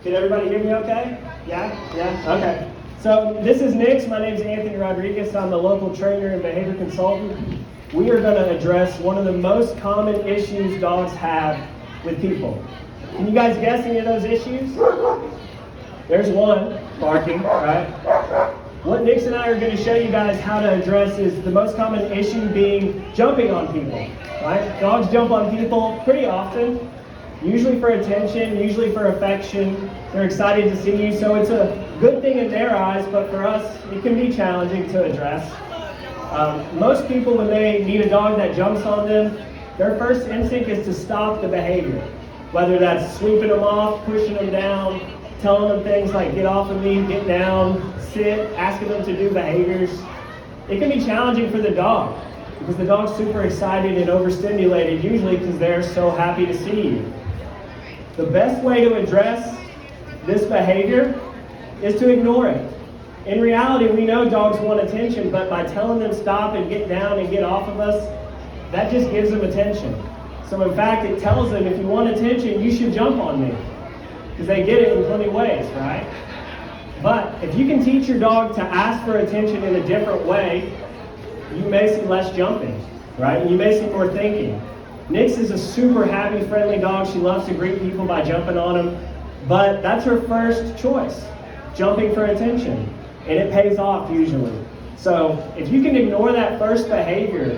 Can everybody hear me okay? Yeah? Yeah? Okay. So this is Nick's. My name is Anthony Rodriguez. I'm the local trainer and behavior consultant. We are going to address one of the most common issues dogs have with people. Can you guys guess any of those issues? There's one, barking, right? What Nick and I are going to show you guys how to address is the most common issue being jumping on people, right? Dogs jump on people pretty often, usually for attention, usually for affection. They're excited to see you, so it's a good thing in their eyes, but for us, it can be challenging to address. Most people, when they meet a dog that jumps on them, their first instinct is to stop the behavior. Whether that's sweeping them off, pushing them down, telling them things like get off of me, get down, sit, asking them to do behaviors. It can be challenging for the dog because the dog's super excited and overstimulated, usually because they're so happy to see you. The best way to address this behavior is to ignore it. In reality, we know dogs want attention, but by telling them stop and get down and get off of us, that just gives them attention. So in fact, it tells them if you want attention, you should jump on me. Because they get it in plenty of ways, right? But if you can teach your dog to ask for attention in a different way, you may see less jumping, right? And you may see more thinking. Nix is a super happy, friendly dog. She loves to greet people by jumping on them. But that's her first choice, jumping for attention. And it pays off usually. So if you can ignore that first behavior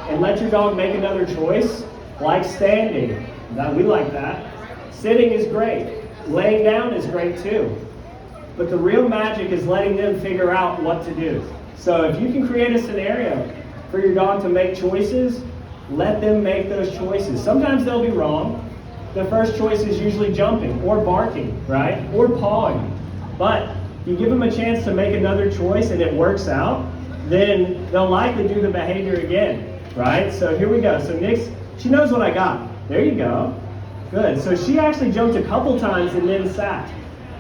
and let your dog make another choice, like standing, we like that. Sitting is great. Laying down is great too. But the real magic is letting them figure out what to do. So if you can create a scenario for your dog to make choices, let them make those choices. Sometimes they'll be wrong. The first choice is usually jumping or barking, right? Or pawing. But you give them a chance to make another choice and it works out, then they'll likely do the behavior again, right? So here we go. So Nix, she knows what I got. There you go. Good. So she actually jumped a couple times and then sat.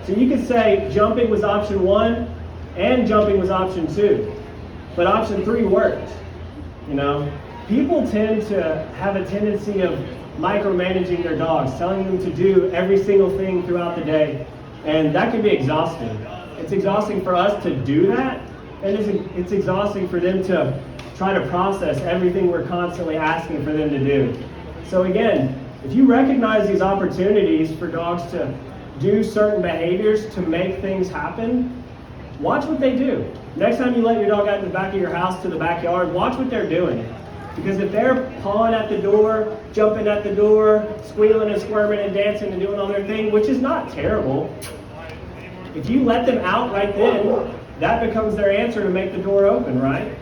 So you could say jumping was option 1 and jumping was option 2. But option 3 worked. You know, people tend to have a tendency of micromanaging their dogs, telling them to do every single thing throughout the day. And that can be exhausting. It's exhausting for us to do that, and it's exhausting for them to try to process everything we're constantly asking for them to do. So again, if you recognize these opportunities for dogs to do certain behaviors to make things happen, watch what they do. Next time you let your dog out in the back of your house to the backyard, watch what they're doing. Because if they're pawing at the door, jumping at the door, squealing and squirming and dancing and doing all their thing, which is not terrible, if you let them out right then, that becomes their answer to make the door open, right?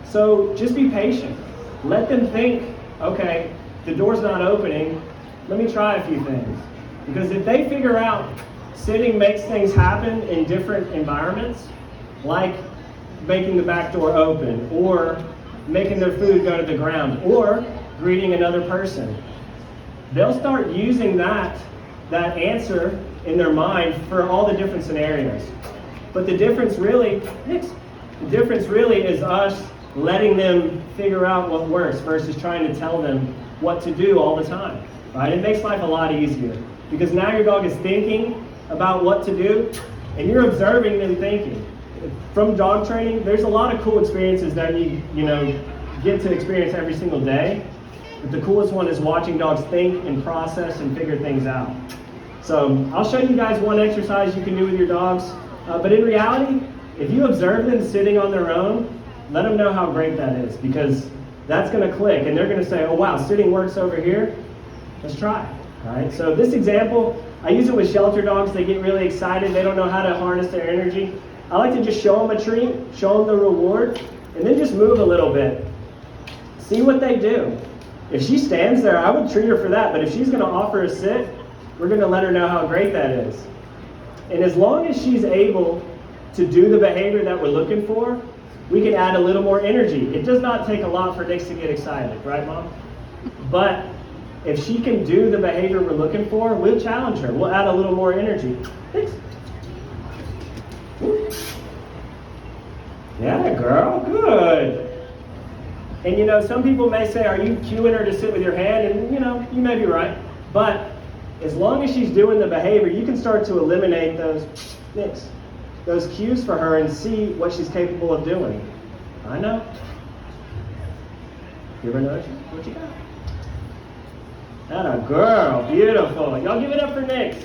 So just be patient. Let them think, okay, the door's not opening, let me try a few things. Because if they figure out sitting makes things happen in different environments, like making the back door open, or making their food go to the ground, or greeting another person, they'll start using that answer in their mind for all the different scenarios. But the difference really is us letting them figure out what works versus trying to tell them what to do all the time, right? It makes life a lot easier because now your dog is thinking about what to do and you're observing them thinking. From dog training, there's a lot of cool experiences that you get to experience every single day. But the coolest one is watching dogs think and process and figure things out. So I'll show you guys one exercise you can do with your dogs. But in reality, if you observe them sitting on their own, let them know how great that is because that's going to click and they're going to say, oh wow, sitting works over here. Let's try it. All right. So this example, I use it with shelter dogs. They get really excited. They don't know how to harness their energy. I like to just show them a treat, show them the reward, and then just move a little bit. See what they do. If she stands there, I would treat her for that. But if she's going to offer a sit, we're going to let her know how great that is. And as long as she's able to do the behavior that we're looking for, we can add a little more energy. It does not take a lot for Nix to get excited, right, Mom? But if she can do the behavior we're looking for, we'll challenge her. We'll add a little more energy. Thanks. Yeah, girl, good. And some people may say, are you cueing her to sit with your hand? And you may be right. But as long as she's doing the behavior, you can start to eliminate those cues for her and see what she's capable of doing. I know. Give her another. What you got? That a girl. Beautiful. Y'all give it up for Nix.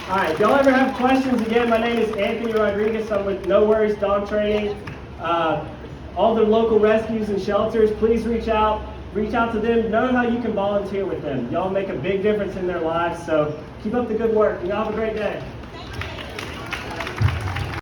All right, if y'all ever have questions, again, my name is Anthony Rodriguez. I'm with No Worries Dog Training. All the local rescues and shelters, please reach out to them. Know how you can volunteer with them. Y'all make a big difference in their lives, so keep up the good work. Y'all have a great day.